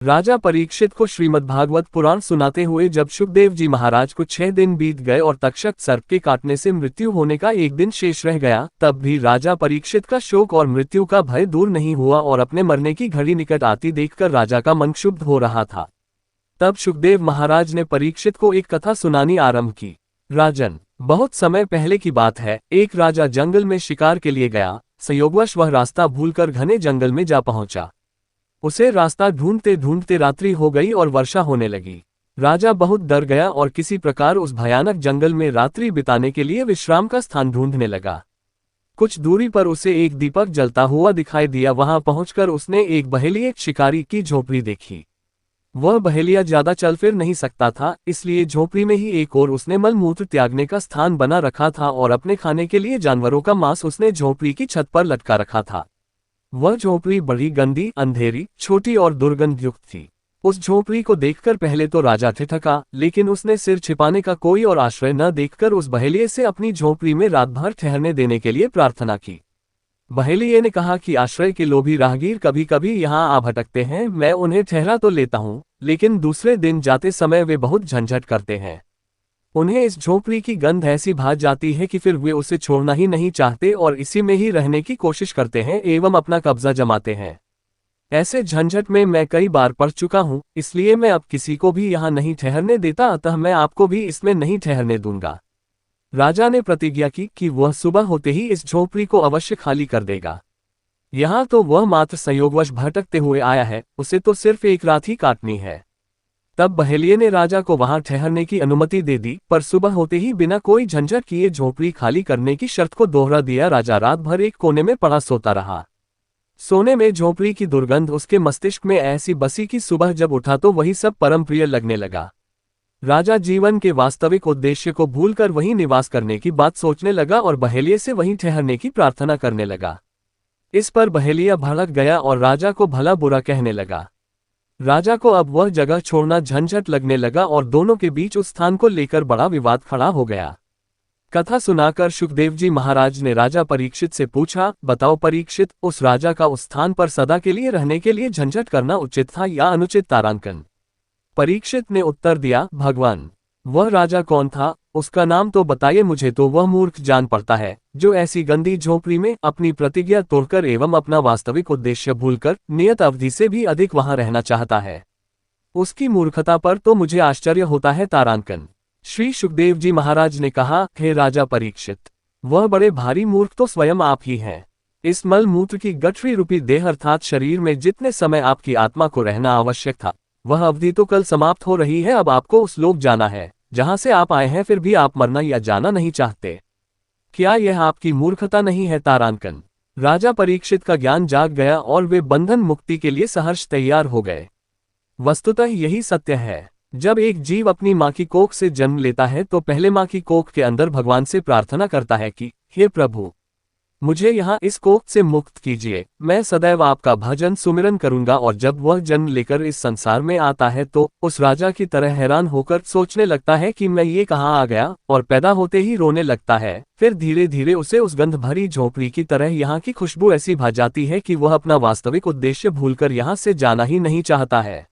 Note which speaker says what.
Speaker 1: राजा परीक्षित को श्रीमद्भागवत पुराण सुनाते हुए जब शुकदेव जी महाराज को 6 दिन बीत गए और तक्षक सर्प के काटने से मृत्यु होने का एक दिन शेष रह गया, तब भी राजा परीक्षित का शोक और मृत्यु का भय दूर नहीं हुआ और अपने मरने की घड़ी निकट आती देखकर राजा का मन क्षुब्ध हो रहा था। तब शुकदेव महाराज ने परीक्षित को एक कथा सुनानी आरंभ की। राजन, बहुत समय पहले की बात है, एक राजा जंगल में शिकार के लिए गया। संयोगवश वह रास्ता भूलकर घने जंगल में जा पहुंचा। उसे रास्ता ढूंढते ढूंढते रात्रि हो गई और वर्षा होने लगी। राजा बहुत डर गया और किसी प्रकार उस भयानक जंगल में रात्रि बिताने के लिए विश्राम का स्थान ढूंढने लगा। कुछ दूरी पर उसे एक दीपक जलता हुआ दिखाई दिया। वहां पहुंचकर उसने एक बहेलिया शिकारी की झोपड़ी देखी। वह बहेलिया ज्यादा चल फिर नहीं सकता था, इसलिए झोपड़ी में ही एक और उसने मलमूत्र त्यागने का स्थान बना रखा था और अपने खाने के लिए जानवरों का मांस उसने झोपड़ी की छत पर लटका रखा था। वह झोपड़ी बड़ी गंदी, अंधेरी, छोटी और दुर्गंधयुक्त थी। उस झोपड़ी को देखकर पहले तो राजा ठिठका, लेकिन उसने सिर छिपाने का कोई और आश्रय न देखकर उस बहेलिये से अपनी झोपड़ी में रात भर ठहरने देने के लिए प्रार्थना की। बहेलिये ने कहा कि आश्रय के लोभी राहगीर कभी कभी यहाँ आ भटकते हैं, मैं उन्हें ठहरा तो लेता हूँ, लेकिन दूसरे दिन जाते समय वे बहुत झंझट करते हैं। उन्हें इस झोपड़ी की गंध ऐसी भा जाती है कि फिर वे उसे छोड़ना ही नहीं चाहते और इसी में ही रहने की कोशिश करते हैं एवं अपना कब्जा जमाते हैं। ऐसे झंझट में मैं कई बार पड़ चुका हूँ, इसलिए मैं अब किसी को भी यहाँ नहीं ठहरने देता, अतः मैं आपको भी इसमें नहीं ठहरने दूंगा। राजा ने प्रतिज्ञा की कि वह सुबह होते ही इस झोपड़ी को अवश्य खाली कर देगा। यहाँ तो वह मात्र संयोगवश भटकते हुए आया है, उसे तो सिर्फ एक रात ही काटनी है। तब बहेलिये ने राजा को वहां ठहरने की अनुमति दे दी, पर सुबह होते ही बिना कोई झंझट किए झोपड़ी खाली करने की शर्त को दोहरा दिया। राजा रात भर एक कोने में पड़ा सोता रहा। सोने में झोपड़ी की दुर्गंध उसके मस्तिष्क में ऐसी बसी कि सुबह जब उठा तो वही सब परम प्रिय लगने लगा। राजा जीवन के वास्तविक उद्देश्य को भूलकर वहीं निवास करने की बात सोचने लगा और बहेलिये से वहीं ठहरने की प्रार्थना करने लगा। इस पर बहेलिया भड़क गया और राजा को भला बुरा कहने लगा। राजा को अब वह जगह छोड़ना झंझट लगने लगा और दोनों के बीच उस स्थान को लेकर बड़ा विवाद खड़ा हो गया। कथा सुनाकर शुकदेव जी महाराज ने राजा परीक्षित से पूछा, बताओ परीक्षित, उस राजा का उस स्थान पर सदा के लिए रहने के लिए झंझट करना उचित था या अनुचित? तारांकन। परीक्षित ने उत्तर दिया, भगवान, वह राजा कौन था, उसका नाम तो बताइए मुझे, तो वह मूर्ख जान पड़ता है जो ऐसी गंदी झोपड़ी में अपनी प्रतिज्ञा तोड़कर एवं अपना वास्तविक उद्देश्य भूलकर नियत अवधि से भी अधिक वहां रहना चाहता है। उसकी मूर्खता पर तो मुझे आश्चर्य होता है। तारांकन। श्री शुकदेव जी महाराज ने कहा, हे राजा परीक्षित, वह बड़े भारी मूर्ख तो स्वयं आप ही हैं। इस मल मूत्र की गठरी रूपी देह अर्थात शरीर में जितने समय आपकी आत्मा को रहना आवश्यक था, वह अवधि तो कल समाप्त हो रही है। अब आपको उस लोक जाना है जहां से आप आए हैं, फिर भी आप मरना या जाना नहीं चाहते। क्या यह आपकी मूर्खता नहीं है? तारांकन। राजा परीक्षित का ज्ञान जाग गया और वे बंधन मुक्ति के लिए सहर्ष तैयार हो गए। वस्तुतः यही सत्य है। जब एक जीव अपनी मां की कोख से जन्म लेता है तो पहले मां की कोख के अंदर भगवान से प्रार्थना करता है कि हे प्रभु, मुझे यहाँ इस कोख से मुक्त कीजिए, मैं सदैव आपका भजन सुमिरन करूंगा। और जब वह जन्म लेकर इस संसार में आता है तो उस राजा की तरह हैरान होकर सोचने लगता है कि मैं ये कहाँ आ गया, और पैदा होते ही रोने लगता है। फिर धीरे धीरे उसे उस गंध भरी झोपड़ी की तरह यहाँ की खुशबू ऐसी भा जाती है कि वह अपना वास्तविक उद्देश्य भूलकर यहाँ से जाना ही नहीं चाहता है।